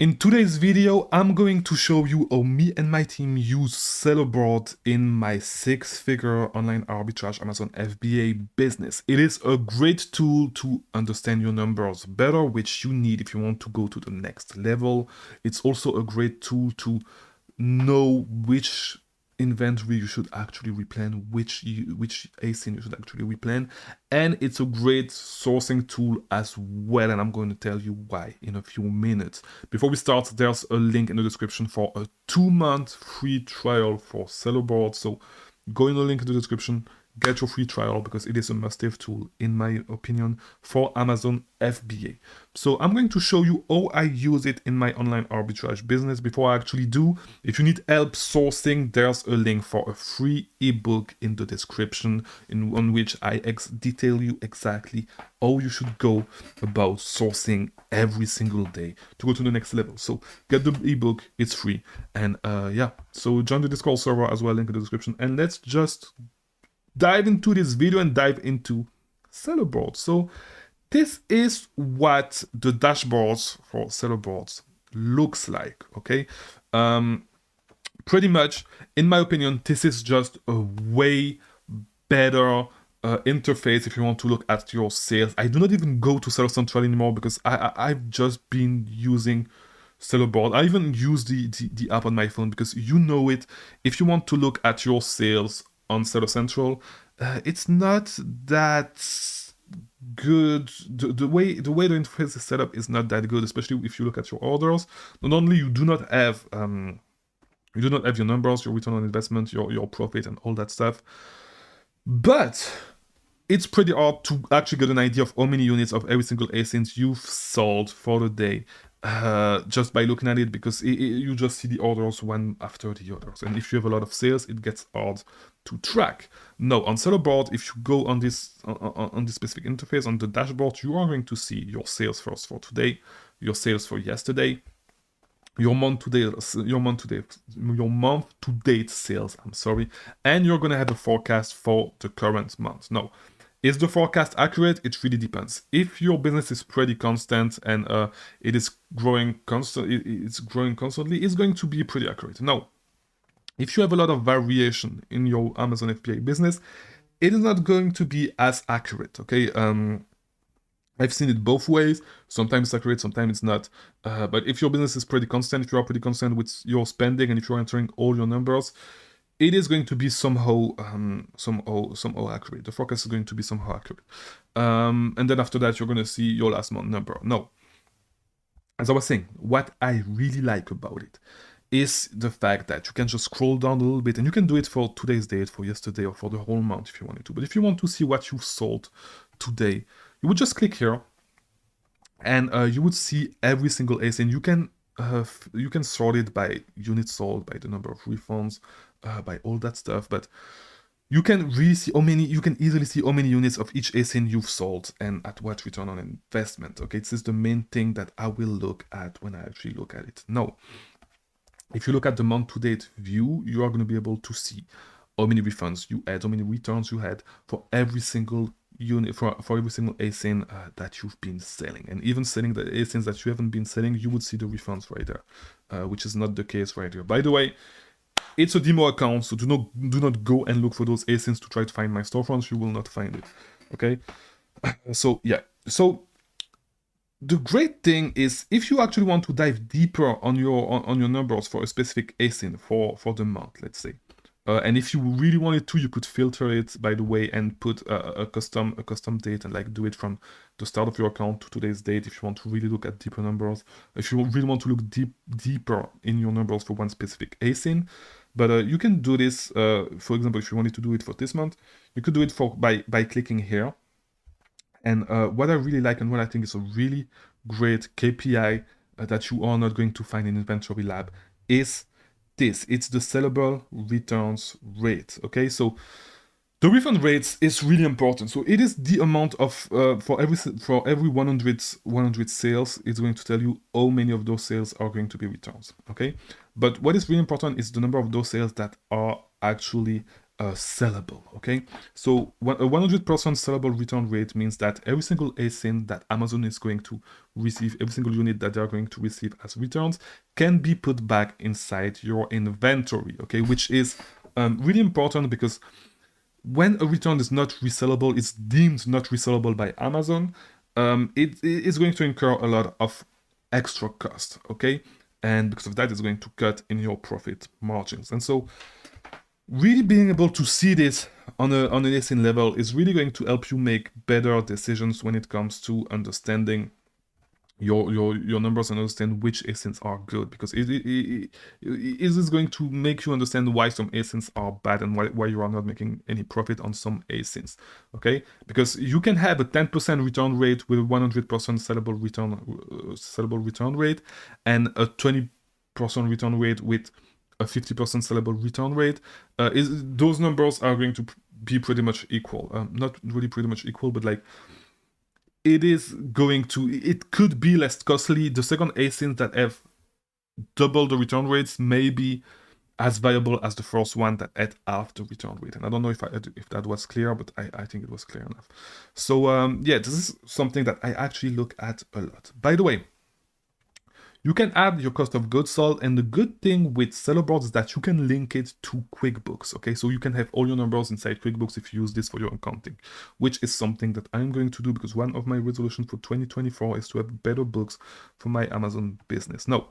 In today's video, I'm going to show you how me and my team use Sellerboard in my six-figure online arbitrage Amazon FBA business. It is a great tool to understand your numbers better, which you need if you want to go to the next level. It's also a great tool to know which inventory you should actually replan, which ASIN you should actually replan, and it's a great sourcing tool as well, and I'm going to tell you why in a few minutes. Before we start, there's a link in the description for a 2-month free trial for Sellerboard, so go in the link in the description, get your free trial because it is a must-have tool, in my opinion, for Amazon FBA. So I'm going to show you how I use it in my online arbitrage business. Before I actually do, if you need help sourcing, there's a link for a free ebook in the description on which I detail you exactly how you should go about sourcing every single day to go to the next level. So get the ebook, it's free. And yeah, so join the Discord server as well, link in the description. And let's just dive into this video and dive into Sellerboard. So this is what the dashboards for Sellerboards looks like, okay? Pretty much, in my opinion, this is just a way better interface if you want to look at your sales. I do not even go to Seller Central anymore because I've just been using Sellerboard. I even use the app on my phone because you know it. If you want to look at your sales on Seller Central, it's not that good. The way the interface is set up is not that good, especially if you look at your orders. Not only you do not have your numbers, your return on investment, your profit, and all that stuff, but it's pretty hard to actually get an idea of how many units of every single ASIN you've sold for the day just by looking at it, because you just see the orders one after the others. And if you have a lot of sales, it gets hard to track. Now, on Sellerboard, if you go on this specific interface, on the dashboard, you are going to see your sales first for today, your sales for yesterday, your month to date sales, and you're gonna have a forecast for the current month. Now, is the forecast accurate? It really depends. If your business is pretty constant and it is growing constantly, it's going to be pretty accurate. Now, if you have a lot of variation in your Amazon FBA business, it is not going to be as accurate, okay? I've seen it both ways. Sometimes it's accurate, sometimes it's not. But if your business is pretty constant, if you are pretty constant with your spending, and if you're entering all your numbers, it is going to be somehow accurate. The forecast is going to be somehow accurate. And then after that, you're going to see your last month number. No. As I was saying, what I really like about it is the fact that you can just scroll down a little bit, and you can do it for today's date, for yesterday, or for the whole month if you wanted to. But if you want to see what you've sold today, you would just click here, and you would see every single ASIN. You can sort it by units sold, by the number of refunds, by all that stuff. But you can really see you can easily see how many units of each ASIN you've sold and at what return on investment. Okay, this is the main thing that I will look at when I actually look at it. Now, if you look at the month-to-date view, you are going to be able to see how many refunds you had, how many returns you had for every single unit, for every single ASIN that you've been selling. And even selling the ASINs that you haven't been selling, you would see the refunds right there, which is not the case right here. By the way, it's a demo account, so do not go and look for those ASINs to try to find my storefronts. You will not find it, okay? So yeah, so the great thing is, if you actually want to dive deeper on your numbers for a specific ASIN for the month, let's say, and if you really wanted to, you could filter it, by the way, and put a custom date, and like do it from the start of your account to today's date. If you want to really look at deeper numbers, if you really want to look deeper in your numbers for one specific ASIN. But you can do this, for example, if you wanted to do it for this month, you could do it by clicking here. And what I really like, and what I think is a really great KPI that you are not going to find in Inventory Lab, is this. It's the sellable returns rate. Okay, so the refund rates is really important. So it is the amount of for every 100 sales, it's going to tell you how many of those sales are going to be returns. Okay, but what is really important is the number of those sales that are actually sellable, okay? So a 100% sellable return rate means that every single ASIN that Amazon is going to receive, every single unit that they're going to receive as returns, can be put back inside your inventory, okay? Which is really important, because when a return is not resellable, it's deemed not resellable by Amazon, it is going to incur a lot of extra cost, okay? And because of that, it's going to cut in your profit margins. And so really being able to see this on an ASIN level is really going to help you make better decisions when it comes to understanding your numbers and understand which ASINs are good, because it is going to make you understand why some ASINs are bad and why you are not making any profit on some ASINs, okay? Because you can have a 10% return rate with a 100% sellable return rate, and a 20% return rate with a 50% sellable return rate. Those numbers are going to be pretty much equal. Not really pretty much equal, but like, it could be less costly. The second ASINs that have double the return rates may be as viable as the first one that had half the return rate. And I don't know if that was clear, but I think it was clear enough. So yeah, this is something that I actually look at a lot. By the way, you can add your cost of goods sold, and the good thing with Sellerboard is that you can link it to QuickBooks, okay? So you can have all your numbers inside QuickBooks if you use this for your accounting, which is something that I'm going to do, because one of my resolutions for 2024 is to have better books for my Amazon business. Now,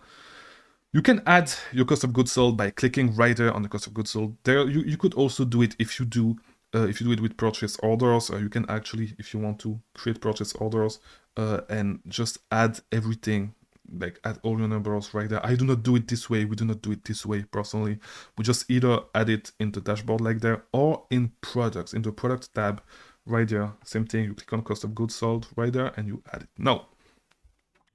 you can add your cost of goods sold by clicking right there on the cost of goods sold. There, you could also do it if you do it with purchase orders. You can actually, if you want to, create purchase orders and just add everything, like add all your numbers right there. I do not do it this way. We do not do it this way personally. We just either add it in the dashboard like there, or in products, in the product tab right there. Same thing, you click on cost of goods sold right there and you add it. Now,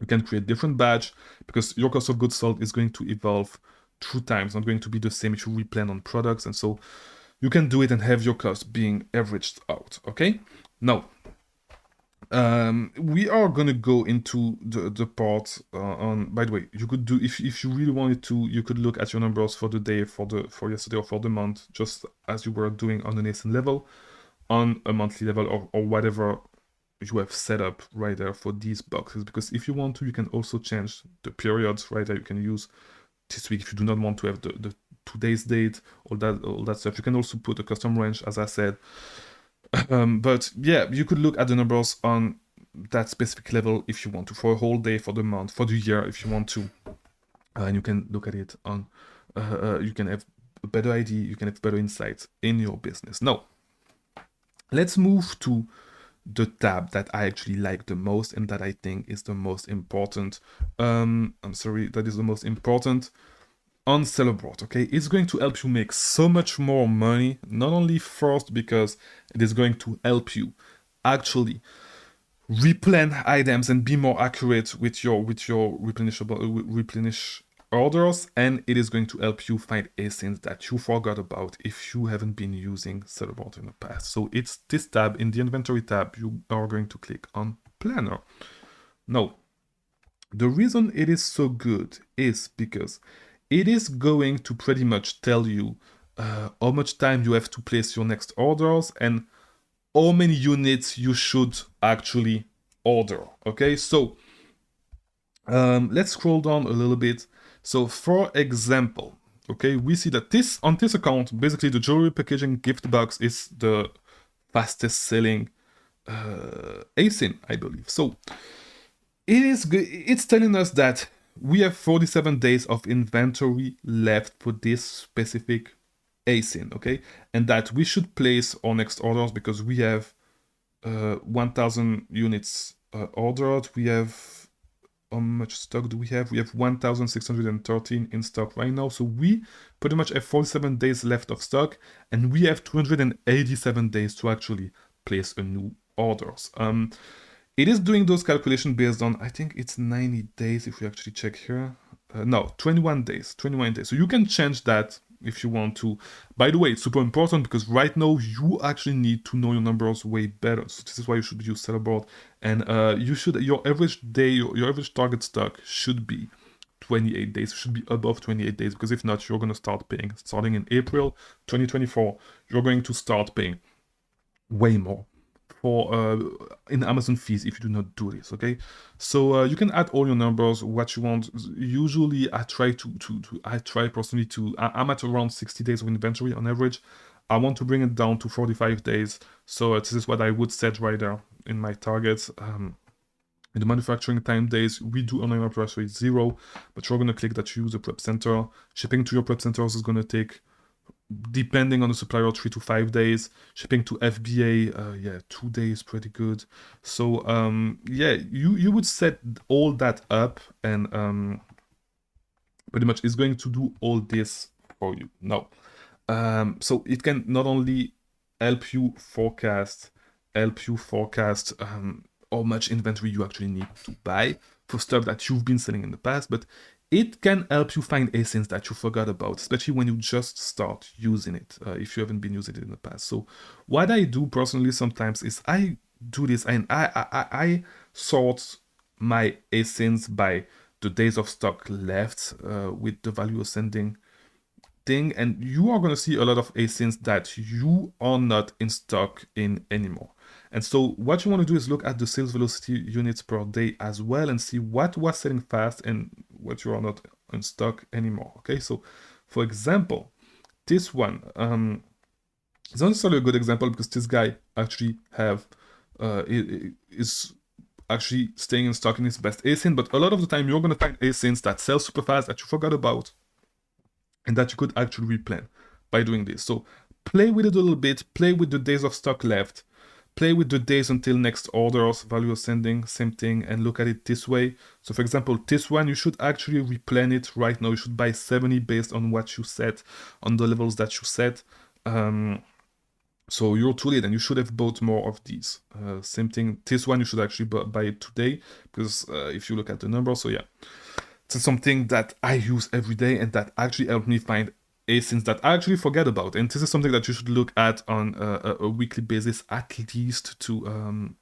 you can create different badge, because your cost of goods sold is going to evolve through time. It's not going to be the same if you replan on products, and so you can do it and have your cost being averaged out, okay? Now, we are gonna go into the part on. By the way, you could do, if you really wanted to, you could look at your numbers for the day, for yesterday, or for the month, just as you were doing on an ASIN level, on a monthly level, or whatever you have set up right there for these boxes. Because if you want to, you can also change the periods right there. You can use this week if you do not want to have the today's date, all that stuff. You can also put a custom range, as I said. But yeah, you could look at the numbers on that specific level if you want to, for a whole day, for the month, for the year, if you want to. And you can look at it on, you can have a better idea, you can have better insights in your business. Now, let's move to the tab that I actually like the most and that I think is the most important. That is the most important on Sellerboard, okay? It's going to help you make so much more money, not only first because it is going to help you actually replan items and be more accurate with your replenish orders, and it is going to help you find ASINs that you forgot about if you haven't been using Sellerboard in the past. So it's this tab, in the inventory tab, you are going to click on Planner. Now, the reason it is so good is because it is going to pretty much tell you how much time you have to place your next orders and how many units you should actually order, okay? So let's scroll down a little bit. So for example, okay, we see that on this account, basically the jewelry packaging gift box is the fastest selling ASIN, I believe. So it's telling us that we have 47 days of inventory left for this specific ASIN, okay? And that we should place our next orders because we have 1,000 units ordered. We have, how much stock do we have? We have 1,613 in stock right now. So we pretty much have 47 days left of stock, and we have 287 days to actually place a new orders. It is doing those calculations based on, I think it's 90 days if we actually check here. No, 21 days. So you can change that if you want to. By the way, it's super important because right now you actually need to know your numbers way better. So this is why you should use Sellerboard. And your average day, your average target stock should be 28 days. It should be above 28 days, because if not, you're going to start paying. Starting in April 2024, you're going to start paying way more for in Amazon fees if you do not do this. Okay, so you can add all your numbers, what you want. Usually I try I try personally to I'm at around 60 days of inventory on average. I want to bring it down to 45 days, so this is what I would set right there in my targets. In the manufacturing time days, we do online price rate 0, but you're going to click that you use a prep center. Shipping to your prep centers is going to take, depending on the supplier, 3 to 5 days. Shipping to FBA, yeah, 2 days, pretty good. So yeah, you would set all that up, and pretty much it's going to do all this for you. Now, so it can not only help you forecast how much inventory you actually need to buy for stuff that you've been selling in the past, but it can help you find ASINs that you forgot about, especially when you just start using it, if you haven't been using it in the past. So what I do personally sometimes is I do this, and I sort my ASINs by the days of stock left with the value ascending thing, and you are going to see a lot of ASINs that you are not in stock in anymore. And so what you want to do is look at the sales velocity units per day as well, and see what was selling fast and what you are not in stock anymore. Okay, so for example, this one it's not necessarily a good example, because this guy actually is actually staying in stock in his best ASIN, but a lot of the time you're going to find ASINs that sell super fast that you forgot about, and that you could actually replan by doing this. So play with it a little bit, play with the days of stock left, play with the days until next orders, value ascending, same thing, and look at it this way. So for example, this one, you should actually replan it right now. You should buy 70 based on what you set, on the levels that you set. So you're too late, and you should have bought more of these. Same thing, this one you should actually buy it today, because if you look at the numbers, so yeah. It's something that I use every day, and that actually helped me find ASINs that I actually forget about. And this is something that you should look at on a weekly basis, at least, to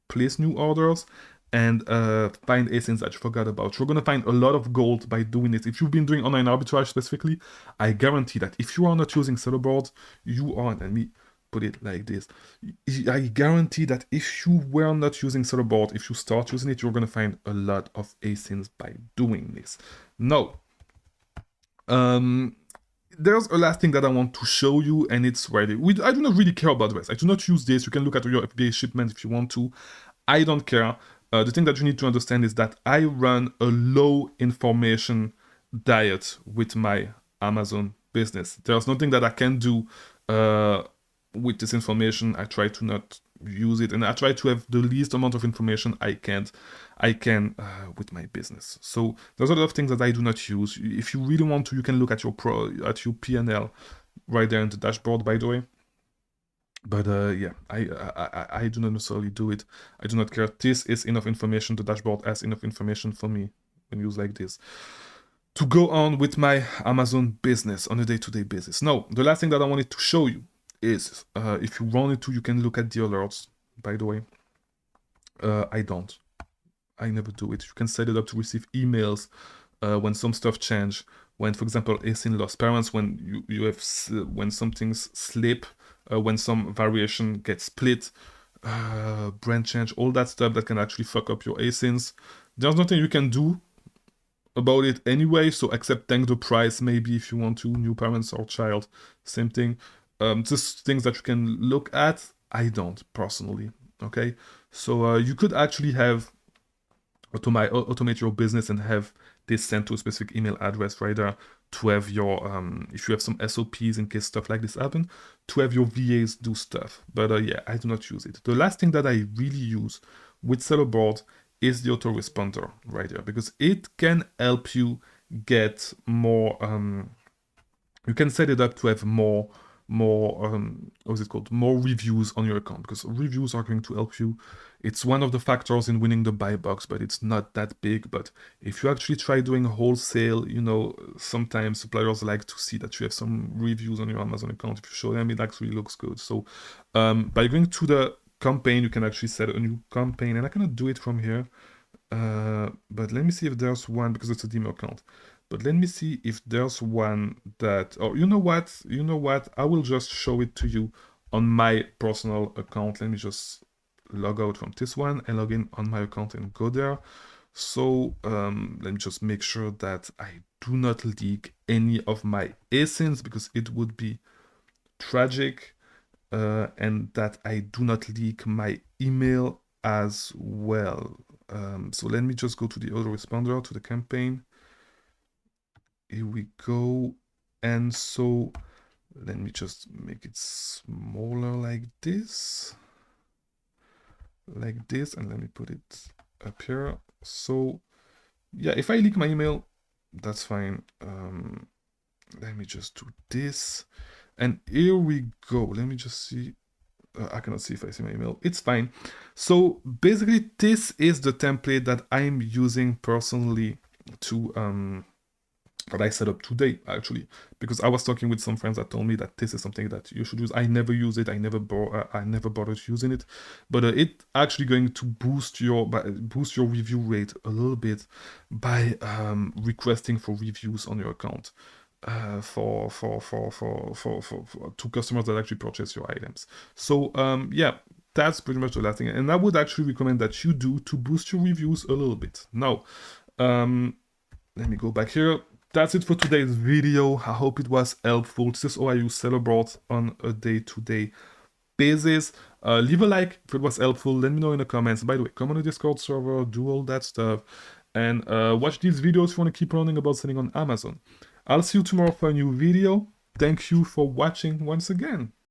place new orders and find ASINs that you forgot about. You're going to find a lot of gold by doing it. If you've been doing online arbitrage specifically, I guarantee that if you are not using Sellerboard, you are, let me put it like this, I guarantee that if you were not using Sellerboard, if you start using it, you're going to find a lot of ASINs by doing this. Now, there's a last thing that I want to show you, and it's ready. I do not really care about the rest. I do not use this. You can look at your FBA shipment if you want to. I don't care. The thing that you need to understand is that I run a low information diet with my Amazon business. There's nothing that I can do with this information. I try to not use it, and I try to have the least amount of information I can with my business. So there's a lot of things that I do not use. If you really want to, you can look at your P&L right there in the dashboard, by the way. But yeah, I do not necessarily do it. I do not care. This is enough information. The dashboard has enough information for me when used like this to go on with my Amazon business on a day-to-day basis. Now, the last thing that I wanted to show you is, if you wanted to, you can look at the alerts, by the way. I don't. I never do it. You can set it up to receive emails when some stuff change. When, for example, ASIN lost parents, when you have when some things slip, when some variation gets split, brand change, all that stuff that can actually fuck up your ASINs. There's nothing you can do about it anyway, so except thank the price, maybe, if you want to, new parents or child, same thing. Just things that you can look at. I don't, personally. Okay, so you could actually have automate your business and have this sent to a specific email address right there, to have your if you have some SOPs in case stuff like this happen, to have your VAs do stuff. But yeah, I do not use it. The last thing that I really use with Sellerboard is the autoresponder right there, because it can help you get more you can set it up to have more what is it called, more reviews on your account, because reviews are going to help you. It's one of the factors in winning the buy box, but it's not that big. But if you actually try doing wholesale, you know, sometimes suppliers like to see that you have some reviews on your Amazon account. If you show them, it actually looks good. So by going to the campaign, you can actually set a new campaign, and I cannot do it from here. But let me see if there's one, because it's a demo account. But let me see if there's one that, oh, you know what? You know what? I will just show it to you on my personal account. Let me just log out from this one and log in on my account and go there. So let me just make sure that I do not leak any of my ASINs, because it would be tragic, and that I do not leak my email as well. So let me just go to the autoresponder, to the campaign. Here we go. And so let me just make it smaller like this. Like this, and let me put it up here. So yeah, if I leak my email, that's fine. Let me just do this. And here we go. Let me just see. I cannot see if I see my email. It's fine. So basically, this is the template that I'm using personally to that I set up today, actually, because I was talking with some friends that told me that this is something that you should use. I never use it. I never bothered using it, but it actually going to boost your review rate a little bit by requesting for reviews on your account. To customers that actually purchase your items. So yeah, that's pretty much the last thing, and I would actually recommend that you do to boost your reviews a little bit. Now, let me go back here. That's it for today's video. I hope it was helpful. This is how I use Sellerboard on a day-to-day basis. Leave a like if it was helpful. Let me know in the comments. By the way, come on the Discord server, do all that stuff, and watch these videos if you want to keep learning about selling on Amazon. I'll see you tomorrow for a new video. Thank you for watching once again.